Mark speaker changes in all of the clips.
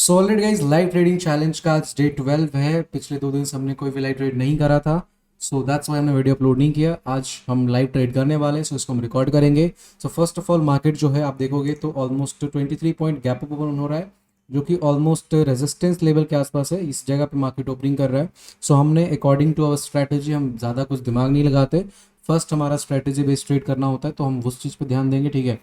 Speaker 1: So already guys, live trading challenge का आज day 12 है। पिछले 2 दिन से हमने कोई भी लाइव ट्रेड नहीं करा था, सो दैट्स वाई हमने वीडियो अपलोड नहीं किया। आज हम लाइव ट्रेड करने वाले हैं, सो इसको हम रिकॉर्ड करेंगे। So first of all, market जो है आप देखोगे तो almost 23 point gap up open हो रहा है, जो कि ऑलमोस्ट रेजिस्टेंस लेवल के आसपास है। इस जगह पे मार्केट ओपनिंग कर रहा है। सो हमने अकॉर्डिंग टू अवर स्ट्रैटेजी, हम ज़्यादा कुछ दिमाग नहीं लगाते। फर्स्ट हमारा स्ट्रैटेजी बेस्ड ट्रेड करना होता है, तो हम उस चीज़ पे ध्यान देंगे, ठीक है।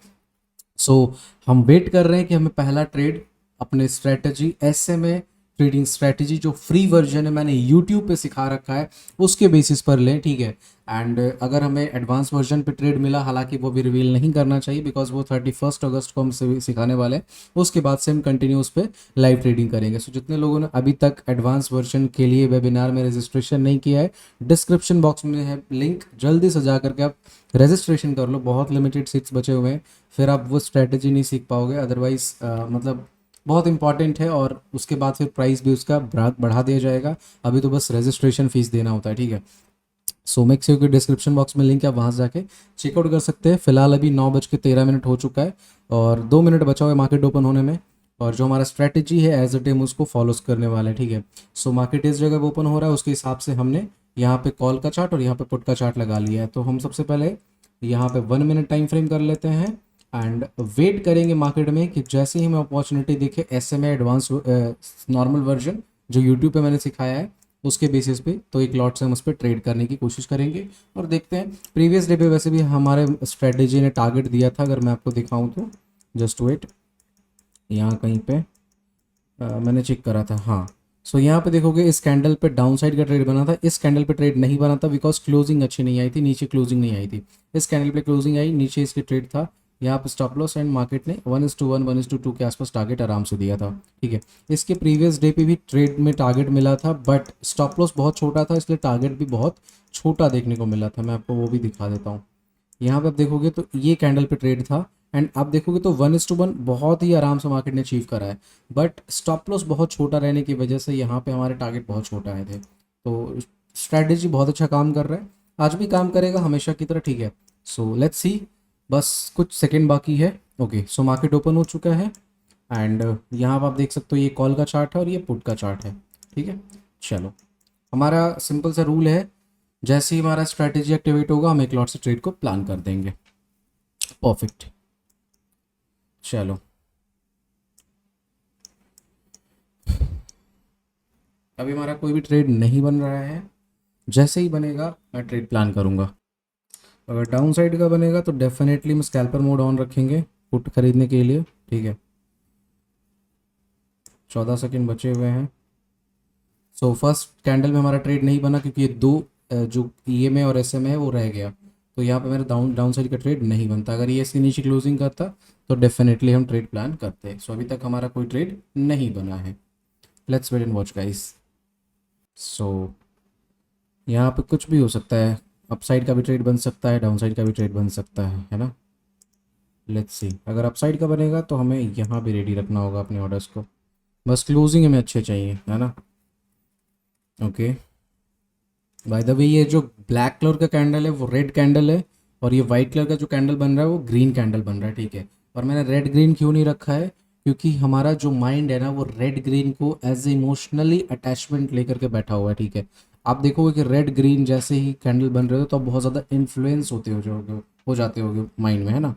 Speaker 1: सो हम वेट कर रहे हैं कि हमें पहला ट्रेड अपने स्ट्रेटजी एसएमए ट्रेडिंग स्ट्रेटजी जो फ्री वर्जन है, मैंने यूट्यूब पे सिखा रखा है, उसके बेसिस पर लें, ठीक है। एंड अगर हमें एडवांस वर्जन पे ट्रेड मिला, हालांकि वो भी रिवील नहीं करना चाहिए बिकॉज वो 31 अगस्त को हम सिखाने वाले हैं। उसके बाद से हम कंटिन्यू उस पर लाइव ट्रेडिंग करेंगे। सो जितने लोगों ने अभी तक एडवांस वर्जन के लिए वेबिनार में रजिस्ट्रेशन नहीं किया है, डिस्क्रिप्शन बॉक्स में है लिंक, जल्दी से जा करके आप रजिस्ट्रेशन कर लो। बहुत लिमिटेड सीट्स बचे हुए हैं, फिर आप वो स्ट्रैटेजी नहीं सीख पाओगे। अदरवाइज मतलब बहुत इंपॉर्टेंट है, और उसके बाद फिर प्राइस भी उसका बढ़ा दिया जाएगा। अभी तो बस रजिस्ट्रेशन फीस देना होता है, ठीक है। सो मेक श्योर कि डिस्क्रिप्शन बॉक्स में लिंक है, आप वहाँ से जाके चेकआउट कर सकते हैं। फिलहाल अभी 9:13 हो चुका है और 2 मिनट बचा हुआ है मार्केट ओपन होने में। और जो हमारा स्ट्रैटेजी है एज अ टेम उसको फॉलोज करने वाले हैं, ठीक है। सो मार्केट इस जगह पे ओपन हो रहा है, उसके हिसाब से हमने यहाँ पे कॉल का चार्ट और यहाँ पे पुट का चार्ट लगा लिया है। तो हम सबसे पहले यहाँ पे 1 मिनट टाइम फ्रेम कर लेते हैं एंड वेट करेंगे मार्केट में कि जैसे ही हमें अपॉर्चुनिटी दिखे एसएमए एडवांस नॉर्मल वर्जन जो यूट्यूब पे मैंने सिखाया है उसके बेसिस पे, तो एक लॉट से हम उस पर ट्रेड करने की कोशिश करेंगे और देखते हैं। प्रीवियस डे पे वैसे भी हमारे स्ट्रेटेजी ने टारगेट दिया था, अगर मैं आपको दिखाऊं तो जस्ट वेट, यहाँ कहीं पे मैंने चेक करा था, हाँ। सो यहाँ पे देखोगे इस कैंडल पे डाउन साइड का ट्रेड बना था, इस कैंडल पे ट्रेड नहीं बना था बिकॉज क्लोजिंग अच्छी नहीं आई थी, नीचे क्लोजिंग नहीं आई थी। इस कैंडल पे क्लोजिंग आई, नीचे इसके ट्रेड था। यहाँ पे स्टॉप लॉस एंड मार्केट ने 1:1 1:2 के आसपास टारगेट आराम से दिया था, ठीक है। इसके प्रीवियस डे पे भी ट्रेड में टारगेट मिला था, बट स्टॉप लॉस बहुत छोटा था, इसलिए टारगेट भी बहुत छोटा देखने को मिला था। मैं आपको वो भी दिखा देता हूँ। यहाँ पे आप देखोगे तो ये कैंडल पे ट्रेड था, एंड आप देखोगे तो 1:1 बहुत ही आराम से मार्केट ने अचीव करा है, बट स्टॉप लॉस बहुत छोटा रहने की वजह से यहाँ पे हमारे टारगेट बहुत छोटा आए थे। तो स्ट्रैटेजी बहुत अच्छा काम कर रहा है, आज भी काम करेगा हमेशा की तरह, ठीक है। सो लेट्स सी, बस कुछ सेकेंड बाकी है। ओके, सो मार्केट ओपन हो चुका है एंड यहाँ पर आप देख सकते हो ये कॉल का चार्ट है और ये पुट का चार्ट है, ठीक है। चलो, हमारा सिंपल सा रूल है, जैसे ही हमारा स्ट्रैटेजी एक्टिवेट होगा हम एक लॉट से ट्रेड को प्लान कर देंगे। परफेक्ट। चलो, अभी हमारा कोई भी ट्रेड नहीं बन रहा है, जैसे ही बनेगा मैं ट्रेड प्लान करूंगा। अगर डाउन साइड का बनेगा तो डेफिनेटली हम स्कैल्पर मोड ऑन रखेंगे पुट खरीदने के लिए, ठीक है। 14 सेकेंड बचे हुए हैं। सो फर्स्ट कैंडल में हमारा ट्रेड नहीं बना क्योंकि ये दो जो ईएमए और एसएमए है वो रह गया, तो यहाँ पे मेरा डाउन साइड का ट्रेड नहीं बनता। अगर ये इसके नीचे क्लोजिंग करता तो डेफिनेटली हम ट्रेड प्लान करते हैं। सो अभी तक हमारा कोई ट्रेड नहीं बना है। Let's wait and watch guys. So यहाँ पे कुछ भी हो सकता है, अपसाइड का भी ट्रेड बन सकता है, डाउन साइड का भी ट्रेड बन सकता है ना। लेट्स सी, अगर अपसाइड का बनेगा तो हमें यहाँ भी रेडी रखना होगा अपने ऑर्डर्स को, बस क्लोजिंग हमें अच्छे चाहिए, है ना। ओके, बाय द वे ये जो ब्लैक कलर का कैंडल है वो रेड कैंडल है, और ये वाइट कलर का जो कैंडल बन रहा है वो ग्रीन कैंडल बन रहा है, ठीक है। और मैंने रेड ग्रीन क्यों नहीं रखा है, क्योंकि हमारा जो माइंड है ना वो रेड ग्रीन को एज इमोशनली अटैचमेंट लेकर के बैठा हुआ है, ठीक है। आप देखोगे कि रेड ग्रीन जैसे ही कैंडल बन रहे हो तो आप बहुत ज़्यादा इन्फ्लुएंस होते हो जाते होगे माइंड में, है ना।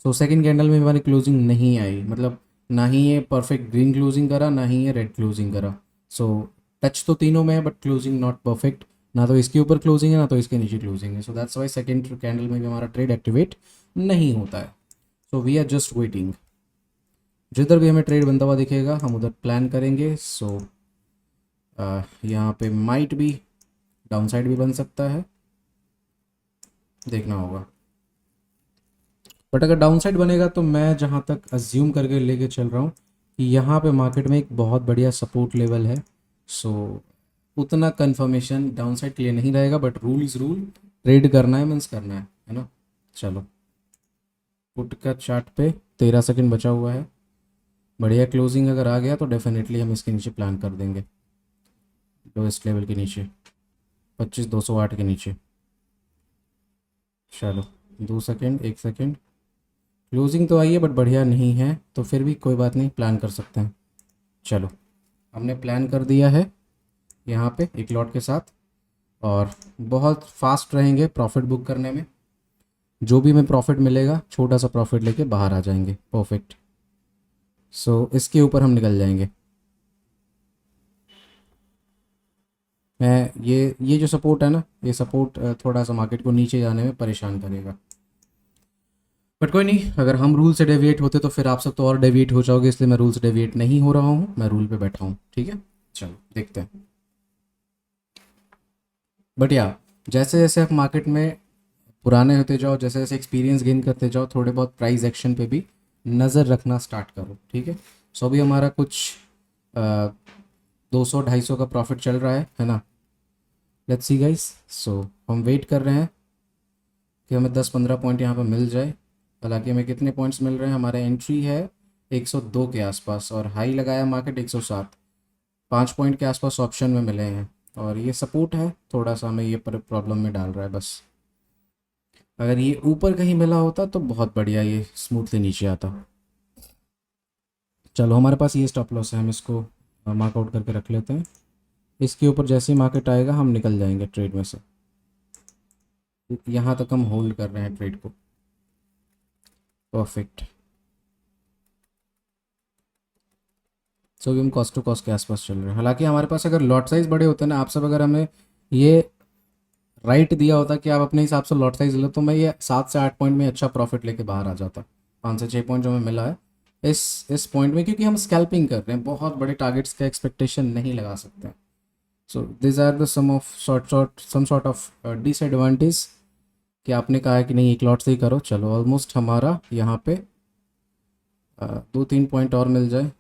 Speaker 1: सो सेकंड कैंडल में हमारी क्लोजिंग नहीं आई, मतलब ना ही ये परफेक्ट ग्रीन क्लोजिंग करा ना ही ये रेड क्लोजिंग करा। सो टच तो तीनों में है बट क्लोजिंग नॉट परफेक्ट, ना तो इसके ऊपर क्लोजिंग है ना तो इसके नीचे क्लोजिंग है। So that's why second candle में भी हमारा ट्रेड एक्टिवेट नहीं होता है। So we are just waiting, जिधर भी हमें ट्रेड बनता हुआ दिखेगा हम उधर प्लान करेंगे। सो यहाँ पे माइट भी डाउन साइड भी बन सकता है, देखना होगा। बट अगर डाउन साइड बनेगा तो मैं जहाँ तक अज्यूम करके लेके चल रहा हूँ कि यहाँ पे मार्केट में एक बहुत बढ़िया सपोर्ट लेवल है। सो उतना कंफर्मेशन डाउन साइड के लिए नहीं रहेगा, but rule is rule, trade करना है मीन्स करना है ना। चलो, पुट का चार्ट पे 13 सेकेंड बचा हुआ है, बढ़िया क्लोजिंग अगर आ गया तो डेफिनेटली हम इसके नीचे प्लान कर देंगे, लोएस्ट लेवल के नीचे 25,208 के नीचे। चलो, 2 सेकेंड, 1 सेकेंड, क्लोजिंग तो आई है बट बढ़िया नहीं है, तो फिर भी कोई बात नहीं, प्लान कर सकते हैं। चलो, हमने प्लान कर दिया है यहाँ पे एक लॉट के साथ, और बहुत फास्ट रहेंगे प्रॉफिट बुक करने में। जो भी हमें प्रॉफिट मिलेगा छोटा सा प्रॉफिट लेके बाहर आ जाएंगे। परफेक्ट। सो इसके ऊपर हम निकल जाएंगे। मैं ये जो सपोर्ट है ना, ये सपोर्ट थोड़ा सा मार्केट को नीचे जाने में परेशान करेगा, बट कोई नहीं। अगर हम रूल से डेविएट होते तो फिर आप सब तो और डेविएट हो जाओगे, इसलिए मैं रूल से डेविएट नहीं हो रहा हूँ, मैं रूल पे बैठा हूँ। ठीक है, चलो देखते हैं। बट या, जैसे जैसे आप मार्केट में पुराने होते जाओ, जैसे जैसे एक्सपीरियंस गेन करते जाओ, थोड़े बहुत प्राइस एक्शन पे भी नज़र रखना स्टार्ट करो। ठीक है। सो अभी हमारा कुछ 200-250 का प्रॉफिट चल रहा है ना। Let's see guys. सो हम वेट कर रहे हैं कि हमें 10-15 पॉइंट यहाँ पर मिल जाए। हालांकि हमें कितने पॉइंट्स मिल रहे हैं, हमारा एंट्री है 102 के आसपास और हाई लगाया मार्केट 107। 5 पॉइंट के आसपास ऑप्शन में मिले हैं, और ये सपोर्ट है, थोड़ा सा हमें ये प्रॉब्लम में डाल रहा है बस। अगर ये ऊपर कहीं मिला होता तो बहुत बढ़िया, ये स्मूथली नीचे आता। चलो, हमारे पास ये स्टॉप लॉस है, हम इसको मार्कआउट करके रख लेते हैं। इसके ऊपर जैसे ही मार्केट आएगा हम निकल जाएंगे ट्रेड में से। यहाँ तक हम होल्ड कर रहे हैं ट्रेड को। परफेक्ट। सो अभी हम कॉस्ट टू कॉस्ट के आसपास चल रहे हैं। हालांकि हमारे पास अगर लॉट साइज़ बड़े होते ना, आप सब अगर हमें ये राइट दिया होता कि आप अपने हिसाब से लॉट साइज लो, तो मैं ये 7 से 8 पॉइंट में अच्छा प्रॉफिट लेके बाहर आ जाता। 5 से 6 पॉइंट जो हमें मिला है इस पॉइंट में, क्योंकि हम स्कैल्पिंग कर रहे हैं, बहुत बड़े टारगेट्स का एक्सपेक्टेशन नहीं लगा सकते हैं। So this are the some sort of disadvantage कि आपने कहा है कि नहीं एक लॉट से ही करो। चलो, ऑलमोस्ट हमारा यहाँ पे 2-3 पॉइंट और मिल जाए।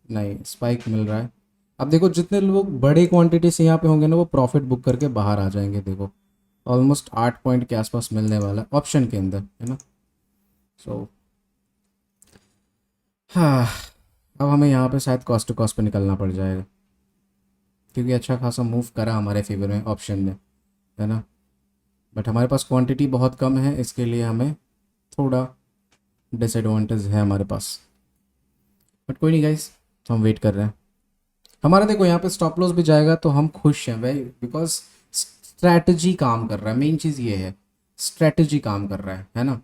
Speaker 1: नहीं, स्पाइक मिल रहा है। अब देखो, जितने लोग बड़े क्वांटिटी से यहाँ पे होंगे ना, वो प्रॉफिट बुक करके बाहर आ जाएंगे। देखो, ऑलमोस्ट 8 पॉइंट के आसपास मिलने वाला है ऑप्शन के अंदर, है ना। सो हाँ, अब हमें यहाँ पे शायद कॉस्ट टू कॉस्ट पे निकलना पड़ जाएगा, क्योंकि अच्छा खासा मूव करा हमारे फेवर में ऑप्शन ने, है ना। बट हमारे पास क्वांटिटी बहुत कम है, इसके लिए हमें थोड़ा डिसएडवांटेज है हमारे पास। बट कोई नहीं गाइस, तो हम वेट कर रहे हैं। हमारा देखो यहाँ पे स्टॉप लॉस भी जाएगा तो हम खुश हैं भाई, बिकॉज स्ट्रैटेजी काम कर रहा है। मेन चीज़ ये है, स्ट्रैटेजी काम कर रहा है ना।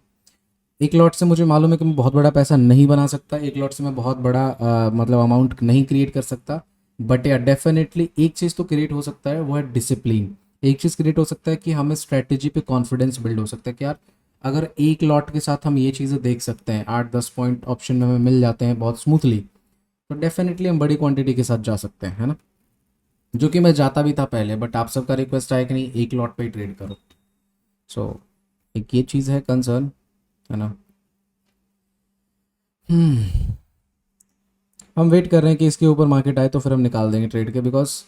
Speaker 1: एक लॉट से मुझे मालूम है कि मैं बहुत बड़ा पैसा नहीं बना सकता, एक लॉट से मैं बहुत बड़ा मतलब अमाउंट नहीं क्रिएट कर सकता। बट या डेफिनेटली एक चीज़ तो क्रिएट हो सकता है, वो है डिसिप्लिन। एक चीज़ क्रिएट हो सकता है कि हमें स्ट्रैटेजी पे कॉन्फिडेंस बिल्ड हो सकता है कि यार, अगर एक लॉट के साथ हम ये चीज़ें देख सकते हैं, 8-10 पॉइंट ऑप्शन में हमें मिल जाते हैं बहुत स्मूथली, तो डेफिनेटली हम बड़ी क्वांटिटी के साथ जा सकते हैं, है ना। जो कि मैं जाता भी था पहले, बट आप सबका रिक्वेस्ट आया कि नहीं एक लॉट पे ही ट्रेड करो। सो एक ये चीज़ है कंसर्न, है ना। हम वेट कर रहे हैं कि इसके ऊपर मार्केट आए तो फिर हम निकाल देंगे ट्रेड के, बिकॉज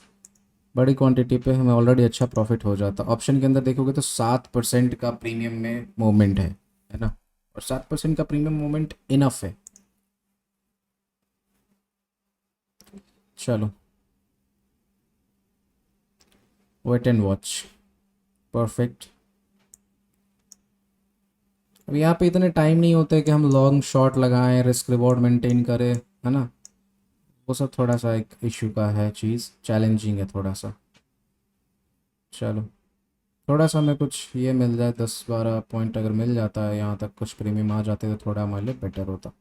Speaker 1: बड़ी क्वांटिटी पे हमें ऑलरेडी अच्छा प्रॉफिट हो जाता। ऑप्शन के अंदर देखोगे तो 7% का प्रीमियम में मूवमेंट है ना, और 7% का प्रीमियम मूवमेंट इनफ है। चलो, वेट एंड वॉच। परफेक्ट। अब यहाँ पे इतने टाइम नहीं होते कि हम लॉन्ग शॉट लगाएं, रिस्क रिवॉर्ड मेंटेन करें, है ना। वो सब थोड़ा सा एक इशू का है, चीज़ चैलेंजिंग है थोड़ा सा। चलो, थोड़ा सा हमें कुछ ये मिल जाए, 10-12 पॉइंट अगर मिल जाता है यहाँ तक, कुछ प्रीमियम आ जाते तो थोड़ा हमारे लिए बेटर होता।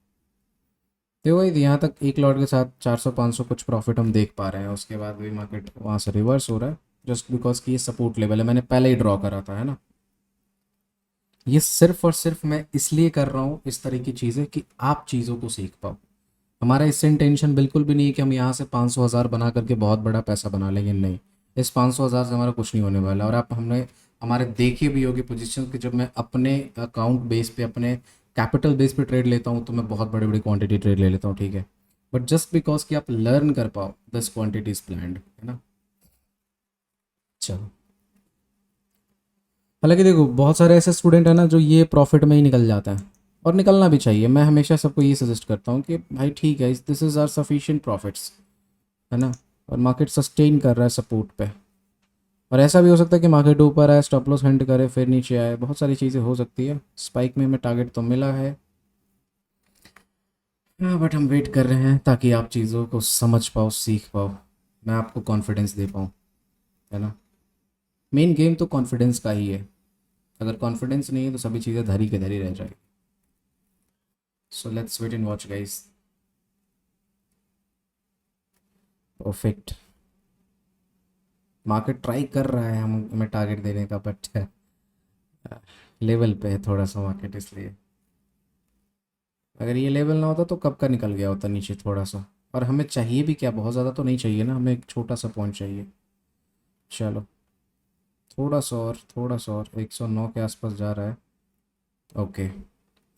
Speaker 1: तो वही, यहाँ तक एक लॉट के साथ 400-500 कुछ प्रॉफिट हम देख पा रहे हैं। उसके बाद भी मार्केट वहाँ से रिवर्स हो रहा है, जस्ट बिकॉज कि ये सपोर्ट लेवल है, मैंने पहले ही ड्रॉ करा था, है ना। ये सिर्फ और सिर्फ मैं इसलिए कर रहा हूँ इस तरह की चीज़ें कि आप चीज़ों को सीख पाओ। हमारा इससे इंटेंशन बिल्कुल भी नहीं है कि हम यहाँ से 500,000 बना करके बहुत बड़ा पैसा बना लेंगे, नहीं। इस 500,000 से हमारा कुछ नहीं होने वाला। और आप हमने हमारे देखे भी होगी पोजीशन कि जब मैं अपने अकाउंट बेस पे, अपने कैपिटल बेस पे ट्रेड लेता हूँ तो मैं बहुत बड़ी बड़ी क्वांटिटी ट्रेड ले लेता हूँ, ठीक है। बट जस्ट बिकॉज कि आप लर्न कर पाओ, दिस क्वांटिटी इज प्लान्ड, है ना। चलो, हालांकि देखो बहुत सारे ऐसे स्टूडेंट हैं ना जो ये प्रॉफिट में ही निकल जाता है, और निकलना भी चाहिए। मैं हमेशा सबको ये सजेस्ट करता हूँ कि भाई ठीक है, this is are sufficient profits, है ना। और मार्केट सस्टेन कर रहा है सपोर्ट पे, और ऐसा भी हो सकता है कि मार्केट ऊपर आए, स्टॉप लॉस हंट करे, फिर नीचे आए, बहुत सारी चीज़ें हो सकती है। स्पाइक में हमें टारगेट तो मिला है। हाँ बट हम वेट कर रहे हैं ताकि आप चीज़ों को समझ पाओ, सीख पाओ, मैं आपको कॉन्फिडेंस दे पाऊँ, है ना। मेन गेम तो कॉन्फिडेंस का ही है। अगर कॉन्फिडेंस नहीं है तो सभी चीज़ें धरी के धरी रह जाएगी। So let's wait and watch guys. Perfect. Market try कर रहा है हमें टारगेट देने का, बट लेवल पे है थोड़ा सा मार्केट, इसलिए अगर ये लेवल ना होता तो कब का निकल गया होता नीचे थोड़ा सा। और हमें चाहिए भी क्या, बहुत ज़्यादा तो नहीं चाहिए ना, हमें एक छोटा सा पॉइंट चाहिए। चलो थोड़ा सा और, थोड़ा सा और, 109 के आसपास जा रहा है। ओके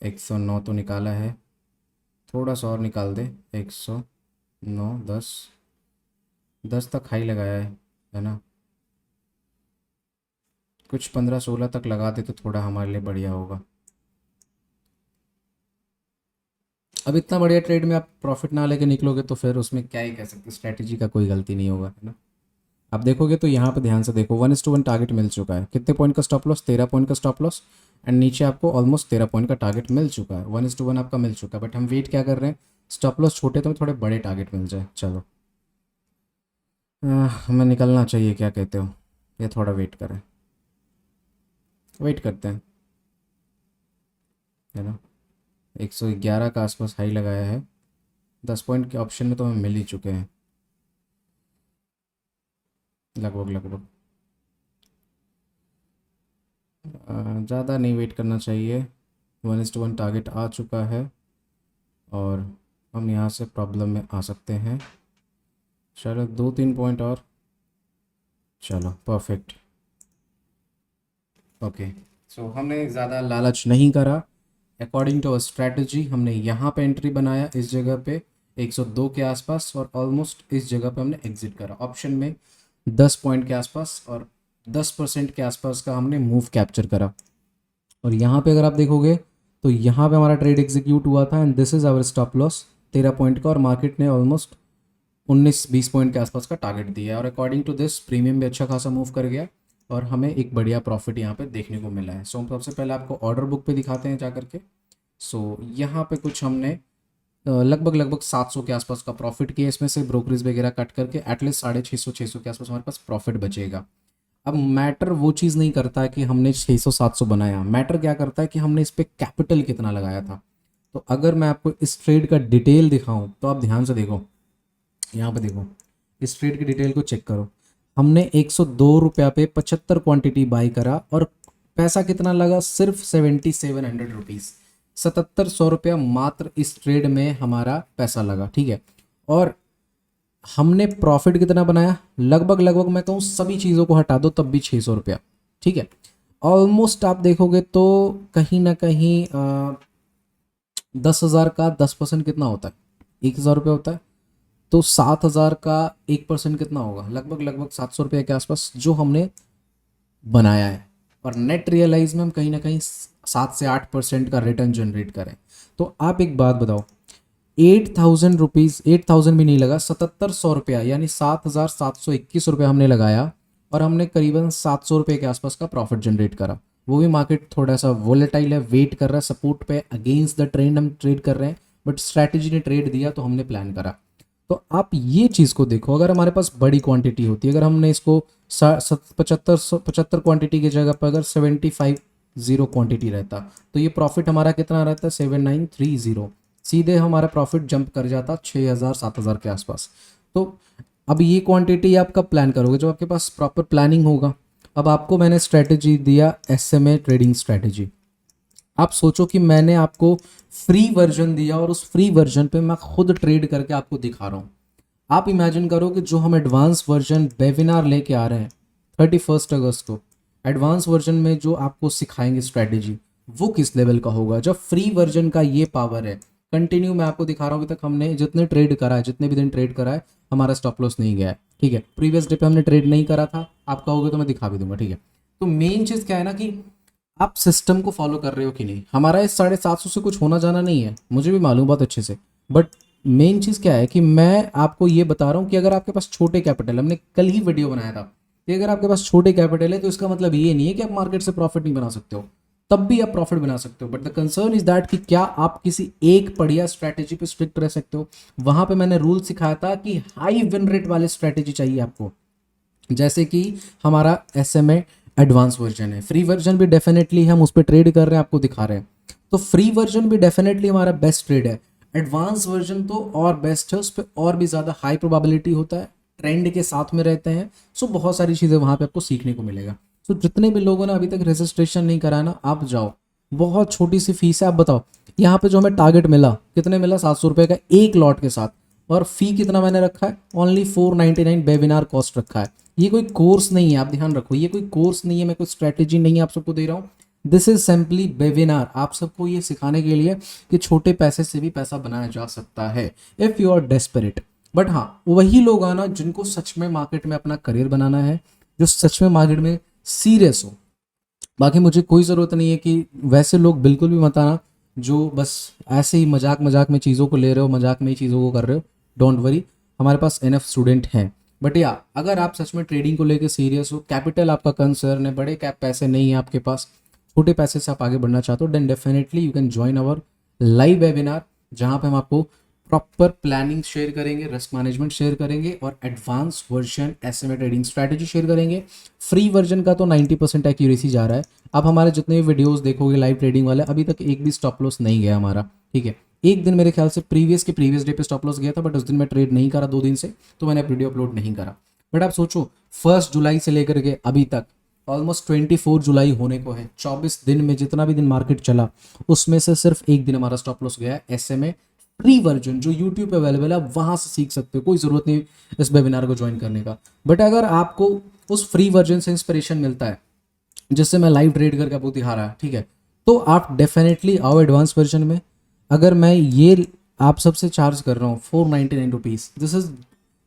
Speaker 1: 109 तो निकाला है, थोड़ा सा और निकाल दे। 109, 10, 10 तक हाई लगाया है ना। कुछ 15-16 तक लगा दे तो थोड़ा हमारे लिए बढ़िया होगा। अब इतना बढ़िया ट्रेड में आप प्रॉफिट ना लेके निकलोगे तो फिर उसमें क्या ही कह सकते, स्ट्रैटेजी का कोई गलती नहीं होगा, है ना। आप देखोगे तो यहाँ पे ध्यान से देखो, 1:1 टारगेट मिल चुका है। कितने पॉइंट का स्टॉप लॉस, 13 पॉइंट का स्टॉप लॉस, एंड नीचे आपको ऑलमोस्ट 13 पॉइंट का टारगेट मिल चुका है। 1:1 आपका मिल चुका है, बट हम वेट क्या कर रहे हैं, स्टॉप लॉस छोटे तो थोड़े बड़े टारगेट मिल जाए। चलो हमें निकलना चाहिए, क्या कहते हो, या थोड़ा वेट करें, वेट करते हैं, है ना। 111 का आसपास हाई लगाया है, 10 पॉइंट के ऑप्शन में तो हमें मिल ही चुके हैं लगभग लगभग। ज़्यादा नहीं वेट करना चाहिए, 1:1 टारगेट आ चुका है और हम यहाँ से प्रॉब्लम में आ सकते हैं। चलो 2-3 पॉइंट और, चलो परफेक्ट। ओके सो हमने ज़्यादा लालच नहीं करा, अकॉर्डिंग टू अवर स्ट्रैटेजी हमने यहाँ पे एंट्री बनाया इस जगह पे 102 के आसपास, और ऑलमोस्ट इस जगह पे हमने एग्जिट करा ऑप्शन में 10 पॉइंट के आसपास, और 10% के आसपास का हमने मूव कैप्चर करा। और यहाँ पे अगर आप देखोगे तो यहाँ पे हमारा ट्रेड एग्जीक्यूट हुआ था, and this is our stop loss 13 point का, और मार्केट ने ऑलमोस्ट 19-20 पॉइंट के आसपास का टारगेट दिया है, और अकॉर्डिंग टू दिस प्रीमियम भी अच्छा खासा मूव कर गया और हमें एक बढ़िया प्रॉफिट यहाँ पे देखने को मिला है। सो हम सबसे पहले आपको ऑर्डर बुक पे दिखाते हैं जा करके। सो यहाँ पे कुछ हमने लगभग लगभग 700 के आसपास का प्रॉफिट किया, इसमें से ब्रोकरेज वगैरह कट करके एटलीस्ट 650-600 के आसपास हमारे पास प्रॉफिट बचेगा। अब मैटर वो चीज़ नहीं करता है कि हमने 600-700 बनाया, मैटर क्या करता है कि हमने इस पर कैपिटल कितना लगाया था। तो अगर मैं आपको इस ट्रेड का डिटेल दिखाऊं तो आप ध्यान से देखो, यहाँ पे देखो, इस ट्रेड की डिटेल को चेक करो। हमने 102 रुपया पे 75 क्वांटिटी बाई करा और पैसा कितना लगा, सिर्फ 7700 रुपीज़, 7700 रुपया मात्र इस ट्रेड में हमारा पैसा लगा, ठीक है। और हमने प्रॉफिट कितना बनाया, लगभग लगभग मैं कहूँ सभी चीज़ों को हटा दो तब भी 600 रुपया, ठीक है। ऑलमोस्ट आप देखोगे तो कहीं ना कहीं 10,000 का 10% कितना होता है, 1,000 रुपया होता है। तो 7,000 का 1% कितना होगा, लगभग लगभग 700 रुपये के आसपास जो हमने बनाया है। और नेट रियलाइज में हम कहीं ना कहीं 7 से 8% का रिटर्न जनरेट करें। तो आप एक बात बताओ, 8,000 रुपीज़, 8,000 भी नहीं लगा, 7,700 रुपया यानी 7,721 रुपया हमने लगाया, और हमने करीबन 700 रुपये के आसपास का प्रॉफिट जनरेट करा। वो भी मार्केट थोड़ा सा वोलेटाइल है, वेट कर रहा है सपोर्ट पे, अगेंस्ट द ट्रेंड हम ट्रेड कर रहे हैं, बट स्ट्रैटेजी ने ट्रेड दिया तो हमने प्लान करा। तो आप ये चीज़ को देखो, अगर हमारे पास बड़ी क्वांटिटी होती, अगर हमने इसको 75 क्वांटिटी की जगह पर अगर 75 क्वांटिटी रहता तो ये प्रॉफिट हमारा कितना रहता है, 7,930, सीधे हमारा प्रॉफिट जंप कर जाता 6,000-7,000 के आसपास। तो अब ये क्वांटिटी आप कब प्लान करोगे, जब आपके पास प्रॉपर प्लानिंग होगा। अब आपको मैंने स्ट्रैटेजी दिया, SMA ट्रेडिंग स्ट्रैटेजी। आप सोचो कि मैंने आपको फ्री वर्जन दिया और उस फ्री वर्जन पे मैं खुद ट्रेड करके आपको दिखा रहा हूँ। आप इमेजिन करो कि जो हम एडवांस वर्जन वेबिनार लेके आ रहे हैं 31 अगस्त को, एडवांस वर्जन में जो आपको सिखाएंगे स्ट्रैटेजी, वो किस लेवल का होगा जब फ्री वर्जन का ये पावर है। कंटिन्यू मैं आपको दिखा रहा हूँ, अभी तक हमने जितने ट्रेड करा है, जितने भी दिन ट्रेड करा है, हमारा स्टॉप लॉस नहीं गया है, ठीक है। प्रीवियस डे पे हमने ट्रेड नहीं करा था, आप कहोगे तो मैं दिखा भी दूंगा, ठीक है। तो मेन चीज़ क्या है ना कि आप सिस्टम को फॉलो कर रहे हो कि नहीं। हमारा इस 750 से कुछ होना जाना नहीं है, मुझे भी मालूम बहुत अच्छे से, बट मेन चीज़ क्या है कि मैं आपको ये बता रहा हूँ कि अगर आपके पास छोटे कैपिटल, हमने कल ही वीडियो बनाया था कि अगर आपके पास छोटे कैपिटल है तो इसका मतलब ये नहीं है कि आप मार्केट से प्रॉफिट नहीं बना सकते हो। तब भी आप प्रॉफिट बना सकते हो। But the concern is that कि क्या आप किसी एक बढ़िया स्ट्रैटेजी पे स्ट्रिक्ट रह सकते हो। वहां पे मैंने रूल सिखाया था कि हाई विन रेट वाले स्ट्रैटेजी चाहिए आपको, जैसे कि हमारा SMA एडवांस वर्जन है। फ्री वर्जन भी डेफिनेटली हम उस पर ट्रेड कर रहे हैं, आपको दिखा रहे हैं, तो फ्री वर्जन भी डेफिनेटली हमारा बेस्ट ट्रेड है। एडवांस वर्जन तो और बेस्ट है, उस पर और भी ज़्यादा हाई प्रोबेबिलिटी होता है, ट्रेंड के साथ में रहते हैं। सो बहुत सारी चीज़ें वहाँ पे आपको सीखने को मिलेगा। सो जितने भी लोगों ने अभी तक रजिस्ट्रेशन नहीं कराया ना, आप जाओ, बहुत छोटी सी फीस है। आप बताओ यहाँ पे जो हमें टारगेट मिला कितने मिला, 700 रुपये का एक लॉट के साथ, और फी कितना मैंने रखा है, ओनली 499 वेबिनार कॉस्ट रखा है। ये कोई कोर्स नहीं है, आप ध्यान रखो, ये कोई कोर्स नहीं है, मैं कोई स्ट्रैटेजी नहीं है आप सबको दे रहा हूँ। दिस इज सिंपली वेबिनार, आप सबको ये सिखाने के लिए कि छोटे पैसे से भी पैसा बनाया जा सकता है if you are desperate. But हाँ, वही लोग आना जिनको सच में मार्केट में अपना करियर बनाना है, जो सच में मार्केट में सीरियस हो। बाकी मुझे कोई ज़रूरत नहीं है कि वैसे लोग बिल्कुल भी मत आना जो बस ऐसे ही मजाक मजाक में चीज़ों को ले रहे हो, मजाक में ही चीज़ों को कर रहे हो। डोंट वरी, हमारे पास एनएफ स्टूडेंट हैं। बट या अगर आप सच में ट्रेडिंग को लेकर सीरियस हो, कैपिटल आपका कंसर्न है, बड़े कैप पैसे नहीं है आपके पास, छोटे पैसे से आप आगे बढ़ना चाहते हो, then definitely you can join our live webinar, जहाँ पे हम आपको प्रॉपर प्लानिंग शेयर करेंगे, रिस्क मैनेजमेंट शेयर करेंगे और advance version SMA trading strategy share करेंगे। फ्री वर्जन का तो 90% एक्यूरेसी जा रहा है। आप हमारे जितने भी वीडियोस देखोगे लाइव ट्रेडिंग वाले, अभी तक एक भी स्टॉप लॉस नहीं गया हमारा, ठीक है। एक दिन मेरे ख्याल से प्रीवियस डे पे स्टॉप लॉस गया था, बट उस दिन मैं ट्रेड नहीं करा 2 दिन से, तो मैंने वीडियो अपलोड नहीं करा। बट आप सोचो 1 जुलाई से लेकर के अभी तक ऑलमोस्ट 24 जुलाई होने को है, 24 दिन में जितना भी दिन मार्केट चला उसमें से सिर्फ एक दिन हमारा स्टॉप लॉस गया है। SMA फ्री वर्जन जो यूट्यूब पे अवेलेबल है, वहां से सीख सकते हो, कोई ज़रूरत नहीं इस वेबिनार को ज्वाइन करने का। बट अगर आपको उस फ्री वर्जन से इंस्पिरेशन मिलता है जिससे मैं लाइव ट्रेड करके आपको दिखा रहा है, ठीक है, तो आप डेफिनेटली आओ एडवांस वर्जन में। अगर मैं ये आप सबसे चार्ज कर रहा हूँ 499 रुपीज़, दिस इज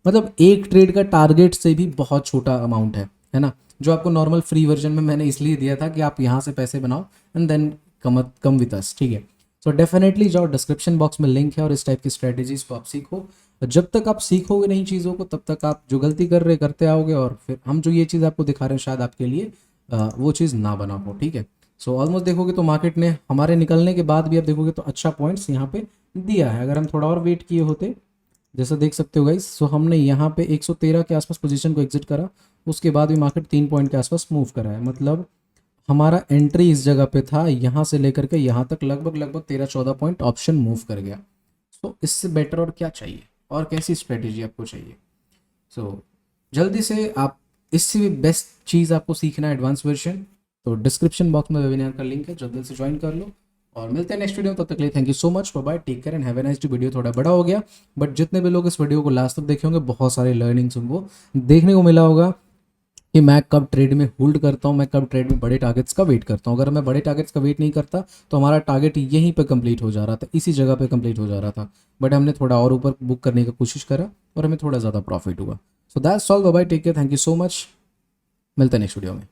Speaker 1: मतलब एक ट्रेड का टारगेट से भी बहुत छोटा अमाउंट है ना, जो आपको नॉर्मल फ्री वर्जन में मैंने इसलिए दिया था कि आप यहाँ से पैसे बनाओ and then come with us, ठीक है। सो डेफिनेटली जाओ, डिस्क्रिप्शन बॉक्स में लिंक है और इस टाइप की स्ट्रेटेजीज को आप सीखो। और जब तक आप सीखोगे नहीं चीज़ों को, तब तक आप जो गलती कर रहे करते आओगे, और फिर हम जो ये चीज़ आपको दिखा रहे हैं शायद आपके लिए वो चीज़ ना बना पाओ, ठीक है। सो ऑलमोस्ट देखोगे तो मार्केट ने हमारे निकलने के बाद भी आप देखोगे तो अच्छा पॉइंट्स यहाँ पे दिया है। अगर हम थोड़ा और वेट किए होते, जैसा देख सकते हो गाइस, सो हमने यहाँ पे 113 के आसपास पोजीशन को एग्जिट करा, उसके बाद भी मार्केट 3 पॉइंट के आसपास मूव करा है। मतलब हमारा एंट्री इस जगह पे था, यहाँ से लेकर के यहाँ तक लगभग 13-14 पॉइंट ऑप्शन मूव कर गया। सो इससे बेटर और क्या चाहिए, और कैसी स्ट्रेटेजी आपको चाहिए। सो जल्दी से आप, इससे भी बेस्ट चीज़ आपको सीखना है एडवांस वर्जन, तो डिस्क्रिप्शन बॉक्स में वेबिनार का लिंक है, जल्दी से ज्वाइन कर लो। और मिलते हैं नेक्स्ट वीडियो में, तब तक के लिए thank you so much, bye bye, take care and have a nice day. Video थोड़ा बड़ा हो गया, बट जितने भी लोग इस वीडियो को लास्ट तक देखे होंगे, बहुत सारे लर्निंग्स उनको देखने को मिला होगा कि मैं कब ट्रेड में होल्ड करता हूँ, मैं कब ट्रेड में बड़े टारगेट्स का वेट करता हूँ। अगर मैं बड़े टारगेट्स का वेट नहीं करता तो हमारा टारगेट यहीं पे कंप्लीट हो जा रहा था, इसी जगह पे कंप्लीट हो जा रहा था, बट हमने थोड़ा और ऊपर बुक करने की कोशिश करा और हमें थोड़ा ज़्यादा प्रॉफिट हुआ। So that's all, bye bye, take care, thank you so much, मिलते हैं नेक्स्ट वीडियो में।